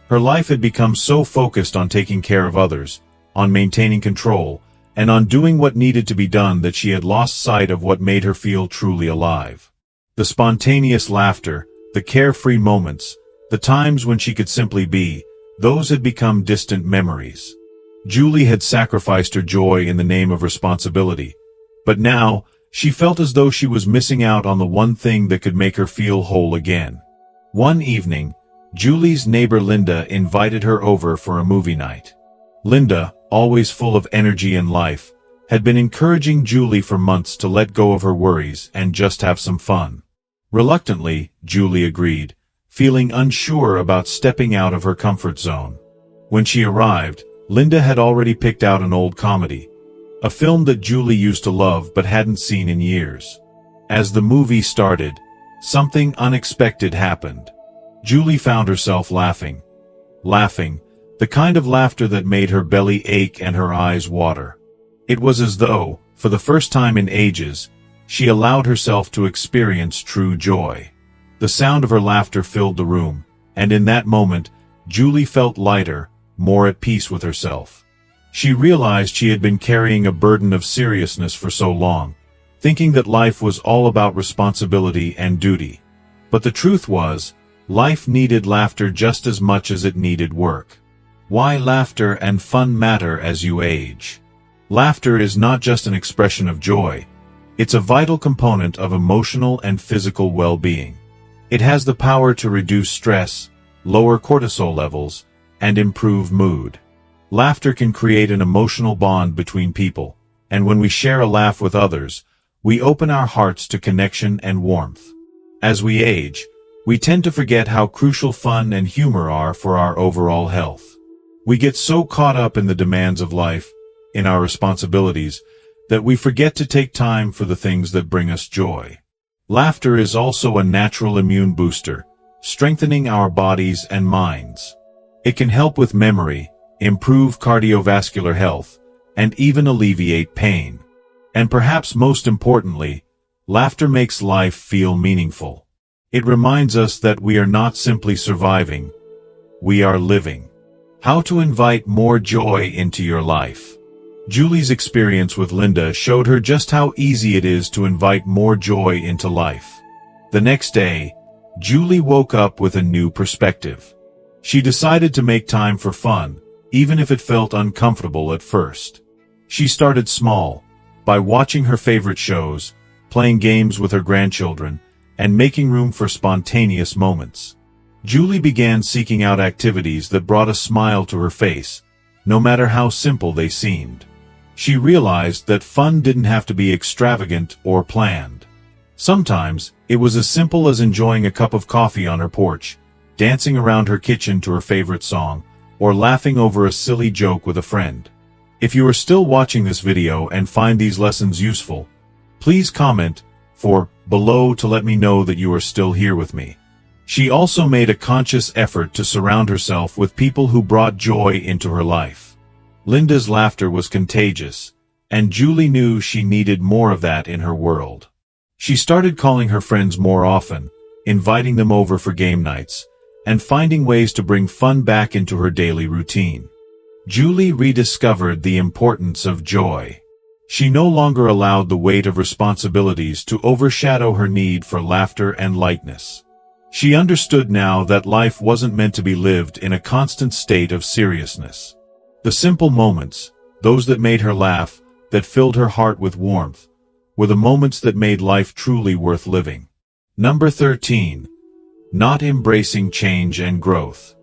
Her life had become so focused on taking care of others, on maintaining control, and on doing what needed to be done that she had lost sight of what made her feel truly alive. The spontaneous laughter, the carefree moments, the times when she could simply be, those had become distant memories. Julie had sacrificed her joy in the name of responsibility, but now she felt as though she was missing out on the one thing that could make her feel whole again. One evening, Julie's neighbor Linda invited her over for a movie night. Linda, always full of energy and life, had been encouraging Julie for months to let go of her worries and just have some fun. Reluctantly, Julie agreed, feeling unsure about stepping out of her comfort zone. When she arrived, Linda had already picked out an old comedy, a film that Julie used to love but hadn't seen in years. As the movie started, something unexpected happened. Julie found herself laughing, the kind of laughter that made her belly ache and her eyes water. It was as though, for the first time in ages, she allowed herself to experience true joy. The sound of her laughter filled the room, and in that moment, Julie felt lighter, more at peace with herself. She realized she had been carrying a burden of seriousness for so long, thinking that life was all about responsibility and duty. But the truth was, life needed laughter just as much as it needed work. Why laughter and fun matter as you age. Laughter is not just an expression of joy. It's a vital component of emotional and physical well-being. It has the power to reduce stress, lower cortisol levels, and improve mood. Laughter can create an emotional bond between people, and when we share a laugh with others, we open our hearts to connection and warmth. As we age, we tend to forget how crucial fun and humor are for our overall health. We get so caught up in the demands of life, in our responsibilities, that we forget to take time for the things that bring us joy. Laughter is also a natural immune booster, strengthening our bodies and minds. It can help with memory, improve cardiovascular health, and even alleviate pain. And perhaps most importantly, laughter makes life feel meaningful. It reminds us that we are not simply surviving, we are living. How to invite more joy into your life. Julie's experience with Linda showed her just how easy it is to invite more joy into life. The next day, Julie woke up with a new perspective. She decided to make time for fun, even if it felt uncomfortable at first. She started small, by watching her favorite shows, playing games with her grandchildren, and making room for spontaneous moments. Julie began seeking out activities that brought a smile to her face, no matter how simple they seemed. She realized that fun didn't have to be extravagant or planned. Sometimes, it was as simple as enjoying a cup of coffee on her porch, dancing around her kitchen to her favorite song, or laughing over a silly joke with a friend. If you are still watching this video and find these lessons useful, please comment below to let me know that you are still here with me. She also made a conscious effort to surround herself with people who brought joy into her life. Linda's laughter was contagious, and Julie knew she needed more of that in her world. She started calling her friends more often, inviting them over for game nights, and finding ways to bring fun back into her daily routine. Julie rediscovered the importance of joy. She no longer allowed the weight of responsibilities to overshadow her need for laughter and lightness. She understood now that life wasn't meant to be lived in a constant state of seriousness. The simple moments, those that made her laugh, that filled her heart with warmth, were the moments that made life truly worth living. Number 13. Not embracing change and growth.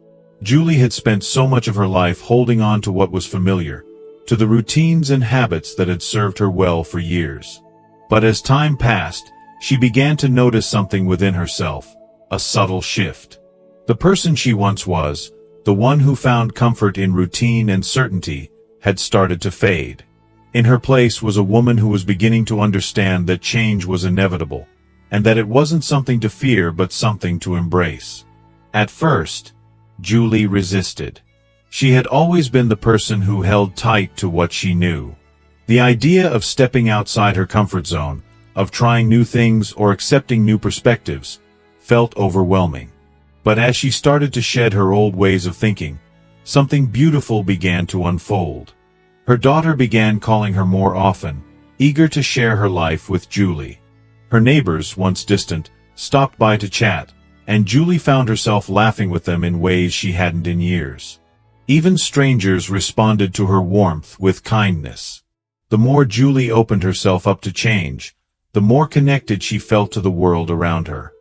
Julie had spent so much of her life holding on to what was familiar, to the routines and habits that had served her well for years. But as time passed, she began to notice something within herself, a subtle shift. The person she once was, the one who found comfort in routine and certainty, had started to fade. In her place was a woman who was beginning to understand that change was inevitable, and that it wasn't something to fear but something to embrace. At first, Julie resisted. She had always been the person who held tight to what she knew. The idea of stepping outside her comfort zone, of trying new things or accepting new perspectives, felt overwhelming. But as she started to shed her old ways of thinking, something beautiful began to unfold. Her daughter began calling her more often, eager to share her life with Julie. Her neighbors, once distant, stopped by to chat, and Julie found herself laughing with them in ways she hadn't in years. Even strangers responded to her warmth with kindness. The more Julie opened herself up to change, the more connected she felt to the world around her.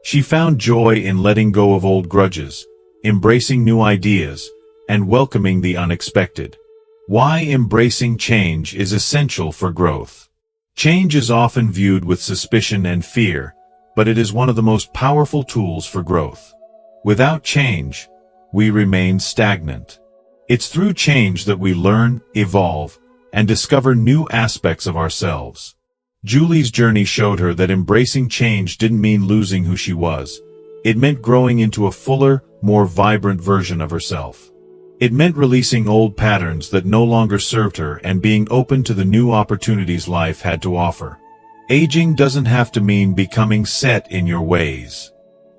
She found joy in letting go of old grudges, embracing new ideas, and welcoming the unexpected. Why embracing change is essential for growth. Change is often viewed with suspicion and fear, but it is one of the most powerful tools for growth. Without change, we remain stagnant. It's through change that we learn, evolve, and discover new aspects of ourselves. Julie's journey showed her that embracing change didn't mean losing who she was. It meant growing into a fuller, more vibrant version of herself. It meant releasing old patterns that no longer served her and being open to the new opportunities life had to offer. Aging doesn't have to mean becoming set in your ways.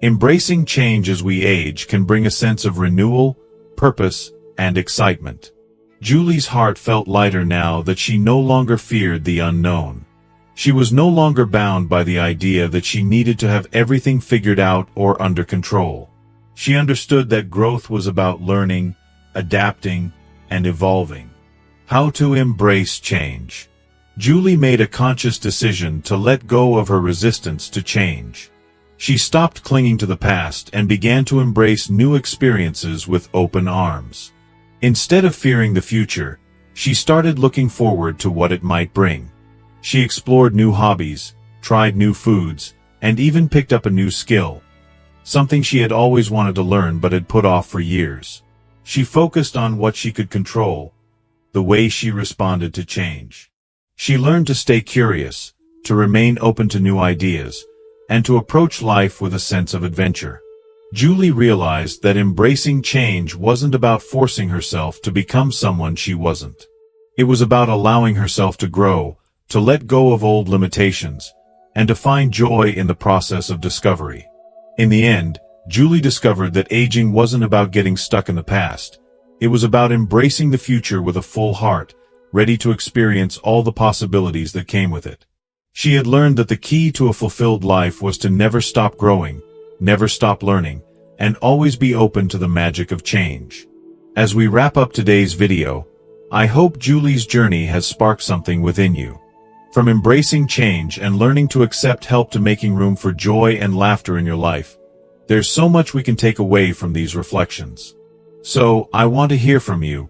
Embracing change as we age can bring a sense of renewal, purpose, and excitement. Julie's heart felt lighter now that she no longer feared the unknown. She was no longer bound by the idea that she needed to have everything figured out or under control. She understood that growth was about learning, adapting, and evolving. How to embrace change. Julie made a conscious decision to let go of her resistance to change. She stopped clinging to the past and began to embrace new experiences with open arms. Instead of fearing the future, she started looking forward to what it might bring. She explored new hobbies, tried new foods, and even picked up a new skill, something she had always wanted to learn but had put off for years. She focused on what she could control, the way she responded to change. She learned to stay curious, to remain open to new ideas, and to approach life with a sense of adventure. Julie realized that embracing change wasn't about forcing herself to become someone she wasn't. It was about allowing herself to grow, to let go of old limitations, and to find joy in the process of discovery. In the end, Julie discovered that aging wasn't about getting stuck in the past. It was about embracing the future with a full heart, ready to experience all the possibilities that came with it. She had learned that the key to a fulfilled life was to never stop growing, never stop learning, and always be open to the magic of change. As we wrap up today's video, I hope Julie's journey has sparked something within you. From embracing change and learning to accept help to making room for joy and laughter in your life, there's so much we can take away from these reflections. So, I want to hear from you.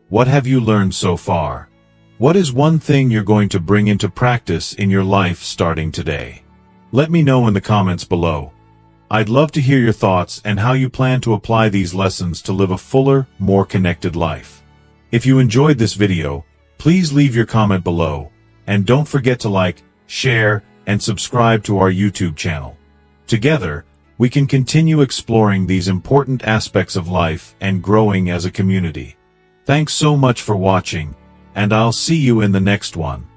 What have you learned so far? What is one thing you're going to bring into practice in your life starting today? Let me know in the comments below. I'd love to hear your thoughts and how you plan to apply these lessons to live a fuller, more connected life. If you enjoyed this video, please leave your comment below, and don't forget to like, share, and subscribe to our YouTube channel. Together, we can continue exploring these important aspects of life and growing as a community. Thanks so much for watching, and I'll see you in the next one.